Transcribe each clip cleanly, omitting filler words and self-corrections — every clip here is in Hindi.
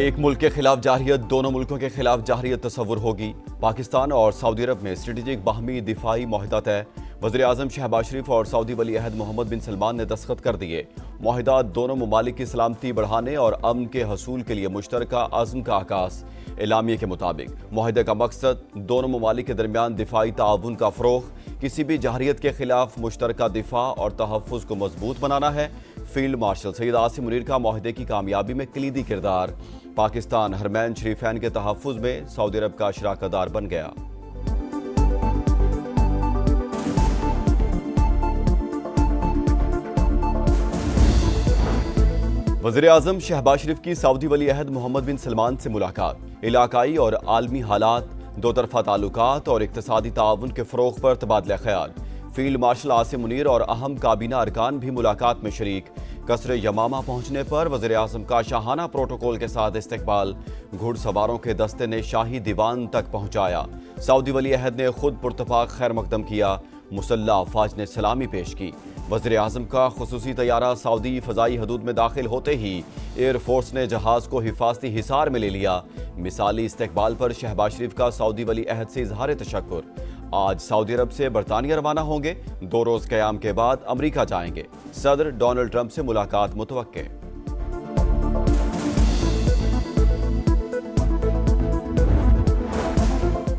एक मुल्क के खिलाफ जारहियत दोनों मुल्कों के खिलाफ जारहियत तस्वुर होगी। पाकिस्तान और सऊदी अरब में स्ट्रेटेजिक बाहमी दिफाई मुआहदा तय। वज़ीर आज़म शहबाज शरीफ और सऊदी वली अहद मोहम्मद बिन सलमान ने दस्तखत कर दिए। मुआहदा दोनों ममालिक की सलामती बढ़ाने और अमन के हसूल के लिए मुश्तरका अज़्म का आगाज़। एलामिया के मुताबिक मुआहदे का मकसद दोनों ममालिक के दरमियान दिफाई ताउन का फ़रोग़, किसी भी जारहियत के खिलाफ मुश्तरका दिफा और तहफ़्फ़ुज़ को मजबूत बनाना है। फील्ड मार्शल सैयद आसिम मुनीर का मुआहदे की कामयाबी में कलीदी किरदार। पाकिस्तान हरमैन शरीफैन के तहफ़्फ़ुज़ में सऊदी अरब का शराकतदार बन गया। वज़ीर आज़म शहबाज शरीफ की सऊदी वली अहद मोहम्मद बिन सलमान से मुलाकात। इलाकाई और आलमी हालात, दो तरफ़ा ताल्लुकात और इक़्तिसादी ताउन के फ़रोग़ पर तबादला ख़याल। फील्ड मार्शल आसिम मुनीर और अहम काबीना अरकान भी मुलाकात में शरीक। कसर यमामा पहुंचने पर वज़ीर आज़म का शाहाना प्रोटोकॉल के साथ इस्तकबाल। घुड़सवारों के दस्ते ने शाही दीवान तक पहुंचाया। सऊदी वली अहद ने खुद पुरतफाक खैर मकदम किया। मुसल्लह अफवाज ने सलामी पेश की। वज़ीर आज़म का खुसूसी तैयारा सऊदी फ़ज़ाई हदूद में दाखिल होते ही एयरफोर्स ने जहाज़ को हिफाजती हिसार में ले लिया। मिसाली इस्तकबाल पर शहबाज शरीफ का सऊदी वली अहद से इजहार तशक्कुर। आज सऊदी अरब से बरतानिया रवाना होंगे। 2 रोज़ क़याम के बाद अमरीका जाएंगे। सदर डोनाल्ड ट्रंप से मुलाकात मुतवक्के।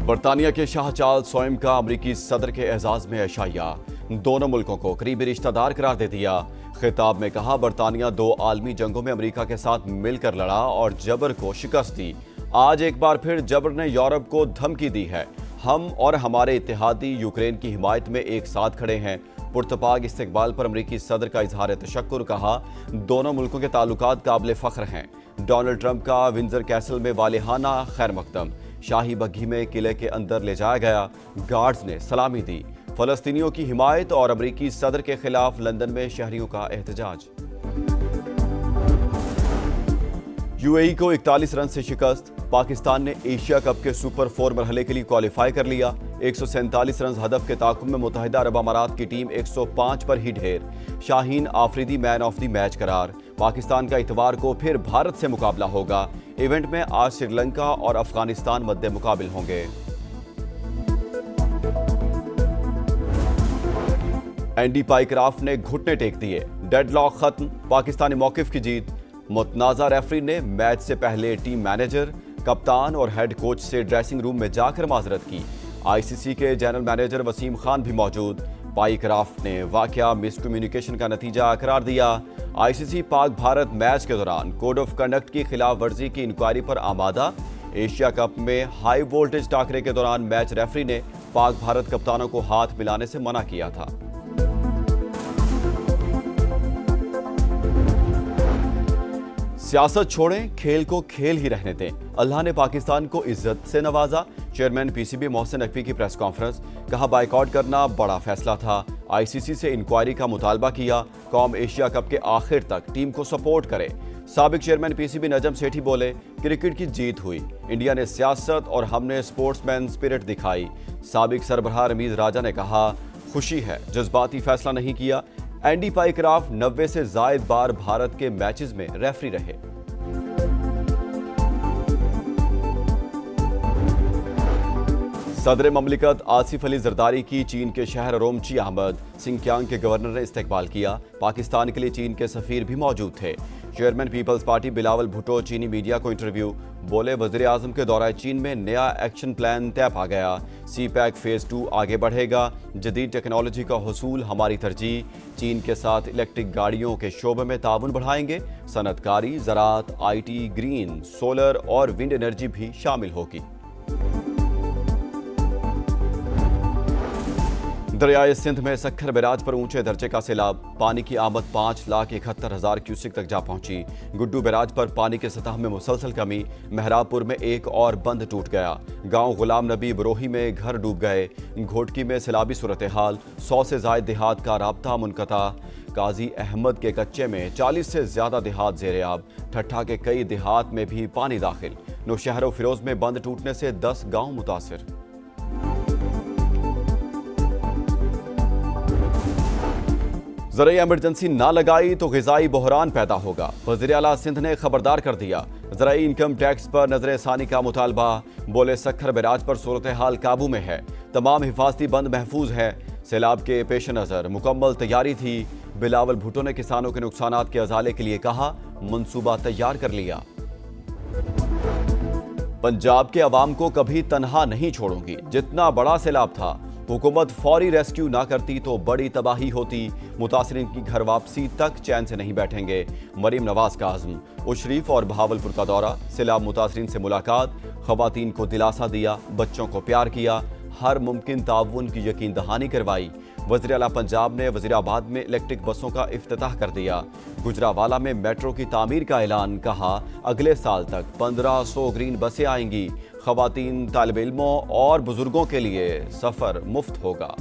बरतानिया के शाह चार्ल्स सोइम का अमरीकी सदर के एजाज में एशाया। दोनों मुल्कों को करीबी रिश्तेदार करार दे दिया। खिताब में कहा, बरतानिया 2 आलमी जंगों में अमरीका के साथ मिलकर लड़ा और जबर को शिकस्त दी। आज एक बार फिर जबर ने यूरोप को धमकी दी है। हम और हमारे इत्तेहादी यूक्रेन की हिमायत में एक साथ खड़े हैं। पुरतपाक इस्तकबाल पर अमरीकी सदर का इजहार तशक्कुर। कहा, दोनों मुल्कों के ताल्लुकात काबिल फ़ख्र हैं। डोनाल्ड ट्रंप का विंजर कैसल में वालिहाना खैर मकदम। शाही बग्घी में किले के अंदर ले जाया गया। गार्ड्स ने सलामी दी। फ़लस्तीनियों की हिमायत और अमरीकी सदर के खिलाफ लंदन में शहरियों का एहतजाज। यूएई को 41 रन से शिकस्त। पाकिस्तान ने एशिया कप के सुपर 4 मरहले के लिए क्वालिफाई कर लिया। 147 रन हदफ के ताकुब में मुत्तहिदा अरब अमारात की टीम 105 पर ही ढेर। Shaheen Afridi man of the match करार। पाकिस्तान का इतवार को फिर भारत से मुकाबला होगा। इवेंट में आज श्रीलंका और अफगानिस्तान मद्दे मुकाबिल होंगे। एंडी पाइक्राफ्ट ने घुटने टेक दिए। डेडलॉक खत्म। पाकिस्तानी मौकिफ की जीत। मुतनाज़ा रेफरी ने मैच से पहले टीम मैनेजर, कप्तान और हेड कोच से ड्रेसिंग रूम में जाकर माजरत की। आईसीसी के जनरल मैनेजर वसीम खान भी मौजूद। पाइक्राफ्ट ने वाकया मिसकम्युनिकेशन का नतीजा करार दिया। आईसीसी पाक भारत मैच के दौरान कोड ऑफ कंडक्ट की खिलाफ वर्जी की इंक्वायरी पर आमादा। एशिया कप में हाई वोल्टेज टाकरे के दौरान मैच रेफरी ने पाक भारत कप्तानों को हाथ मिलाने से मना किया था। सियासत छोड़ें, खेल को खेल ही रहने दें। अल्लाह ने पाकिस्तान को इज्जत से नवाजा। चेयरमैन पीसीबी मोहसिन नकवी की प्रेस कॉन्फ्रेंस। कहा, बाइकआउट करना बड़ा फैसला था। आईसीसी से इंक्वायरी का मुतालबा किया। कौम एशिया कप के आखिर तक टीम को सपोर्ट करे। साबिक चेयरमैन पीसीबी नजम सेठी बोले, क्रिकेट की जीत हुई। इंडिया ने सियासत और हमने स्पोर्ट्समैन स्पिरिट दिखाई। साबिक सरबराह रमीज राजा ने कहा, खुशी है, जज्बाती फैसला नहीं किया। एंडी पाइक्राफ्ट 90 से जायद बार भारत के मैचेस में रेफरी रहे। सदर ममलिकत आसिफ अली जरदारी की चीन के शहर रोमची अहमद सिंकियांग के गवर्नर ने इस्तकबाल किया। पाकिस्तान के लिए चीन के सफीर भी मौजूद थे। चेयरमैन पीपल्स पार्टी बिलावल भुट्टो चीनी मीडिया को इंटरव्यू। बोले, वज़ीर आज़म के दौरा चीन में नया एक्शन प्लान तय पा गया। CPEC फेज़ 2 आगे बढ़ेगा। जदीद टेक्नोलॉजी का हुसूल हमारी तरजीह। चीन के साथ इलेक्ट्रिक गाड़ियों के शोबे में ताउन बढ़ाएंगे। सनतकारी, ज़राअत, IT, ग्रीन, सोलर और विंड एनर्जी भी शामिल होगी। दरियाए सिंध में सखर बैराज पर ऊंचे दर्जे का सैलाब। पानी की आमद 5,71,000 क्यूसिक तक जा पहुंची। गुड्डू बैराज पर पानी की सतह में मुसलसल कमी। मेहराबपुर में एक और बंद टूट गया। गांव गुलाम नबी बरोही में घर डूब गए। घोटकी में सैलाबी सूरत हाल। 100 से जायद देहात का राब्ता मुनक़ता। काजी अहमद के कच्चे में 40 से ज्यादा देहात ज़ेरे-आब। ठट्ठा के कई देहात में भी पानी दाखिल। नौशहर फिरोज में बंद टूटने से 10 गाँव मुतासिर। ज़रूरी इमरजेंसी ना लगाई तो ग़िज़ाई बहरान पैदा होगा। वज़ीर आला सिंध ने खबरदार कर दिया। ज़राई इनकम टैक्स पर नजरसानी का मुतालबा, बोले सखर बैराज पर सूरत हाल काबू में है, तमाम हिफाजती बंद महफूज है। सैलाब के पेश नज़र मुकम्मल तैयारी थी। बिलावल भुट्टो ने किसानों के नुकसानात के अजाले के लिए कहा, मंसूबा तैयार कर लिया। पंजाब के अवाम को कभी तनहा नहीं छोड़ूंगी। जितना बड़ा सैलाब था, हुकूमत फौरी रेस्क्यू ना करती तो बड़ी तबाही होती। मुतासरीन की घर वापसी तक चैन से नहीं बैठेंगे, मरीम नवाज का आज़म। उशरीफ और बहावलपुर का दौरा, सैलाब मुतासरीन से मुलाकात, खवातीन को दिलासा दिया, बच्चों को प्यार किया, हर मुमकिन ताउन की यकीन दहानी करवाई। वज़ीर आला पंजाब ने वज़ीराबाद में इलेक्ट्रिक बसों का इफ्तिताह कर दिया। गुजरावाला में मेट्रो की तामीर का ऐलान, कहा अगले साल तक 1500 ग्रीन बसें आएंगी। खवातीन, तालिब इल्मों और बुजुर्गों के लिए सफर मुफ्त होगा।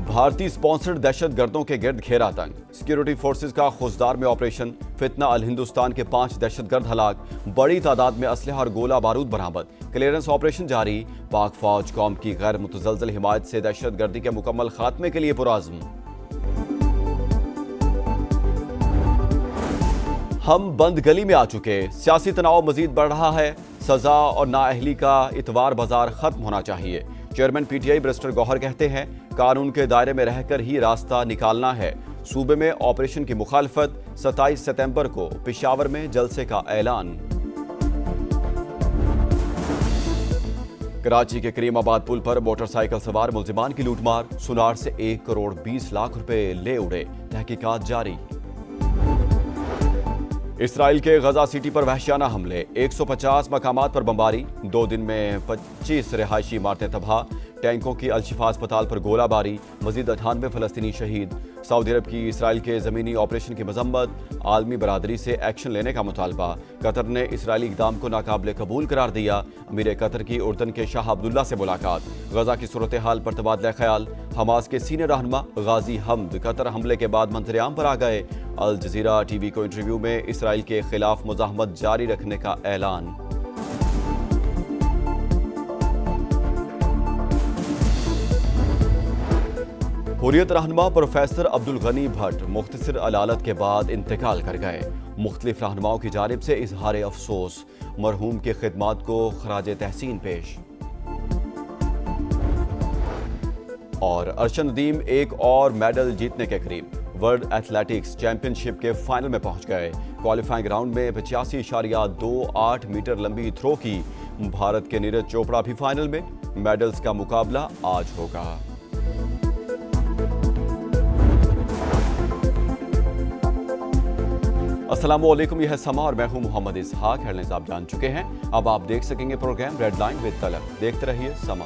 भारतीय स्पॉन्सर्ड दहशत गर्दों के गिर्द घेरा तंग, सिक्योरिटी फोर्सेज का खुजदार में ऑपरेशन। फितना अल हिंदुस्तान के 5 दहशतगर्द हलाक, बड़ी तादाद में असलहा और गोला बारूद बरामद। क्लियरेंस ऑपरेशन जारी। पाक फौज कौम की गैर मुतजलजल हिमायत से दहशत गर्दी के मुकम्मल खात्मे के लिए पुराज़्म। हम बंद गली में आ चुके, सियासी तनाव मजीद बढ़ रहा है। सजा और नाअहली का इतवार बाजार खत्म होना चाहिए। चेयरमैन पीटीआई बैरिस्टर गौहर कहते हैं, कानून के दायरे में रहकर ही रास्ता निकालना है। सूबे में ऑपरेशन की मुखालफत, 27 सितंबर को पेशावर में जलसे का ऐलान। कराची के करीमाबाद पुल पर मोटरसाइकिल सवार मुल्जिमान की लूटमार, सुनार से 1 करोड़ 20 लाख रुपए ले उड़े, तहकीकात जारी। इसराइल के गजा सिटी पर वहशियाना हमले, 150 मकामात पर बमबारी, 2 दिन में 25 रिहायशी इमारतें तबाह। टैंकों की अल-शिफा अस्पताल पर गोलाबारी, मजीद 98 फलस्तीनी शहीद। सऊदी अरब की इसराइल के ज़मीनी ऑपरेशन की मजम्मत, आलमी बरादरी से एक्शन लेने का मुतालबा। कतर ने इसराइली इक़दाम को नाकाबिले कबूल करार दिया। अमीर कतर की उर्दन के शाह अब्दुल्ला से मुलाकात। गजा की सूरत हाल पर तबादला ख्याल। हमास के सीनियर रहनुमा गाजी हमद कतर हमले के बाद मंजरेआम पर आ गए। अल जज़ीरा टीवी को इंटरव्यू में इसराइल के खिलाफ मुज़ाहमत जारी रखने का ऐलान। हुर्रियत रहनुमा प्रोफेसर अब्दुल गनी भट्ट मुख्तसर अलालत के बाद इंतकाल कर गए। मुख्तलिफ रहनुमाओं की जानिब से इजहार अफसोस, मरहूम की खिदमात को खराज तहसीन पेश। और अर्शद नदीम एक और मेडल जीतने के करीब, वर्ल्ड एथलेटिक्स चैंपियनशिप के फाइनल में पहुंच गए। क्वालिफाइंग राउंड में 85.28 मीटर लंबी थ्रो की भारत के नीरज चोपड़ा भी फाइनल में। मेडल्स का मुकाबला आज होगा। अस्सलामुअलैकुम, यह है समा और मैं हूं मोहम्मद इसहाक। हेडलाइंस आप जान चुके हैं, अब आप देख सकेंगे प्रोग्राम रेड लाइन विद तलक। देखते रहिए समा।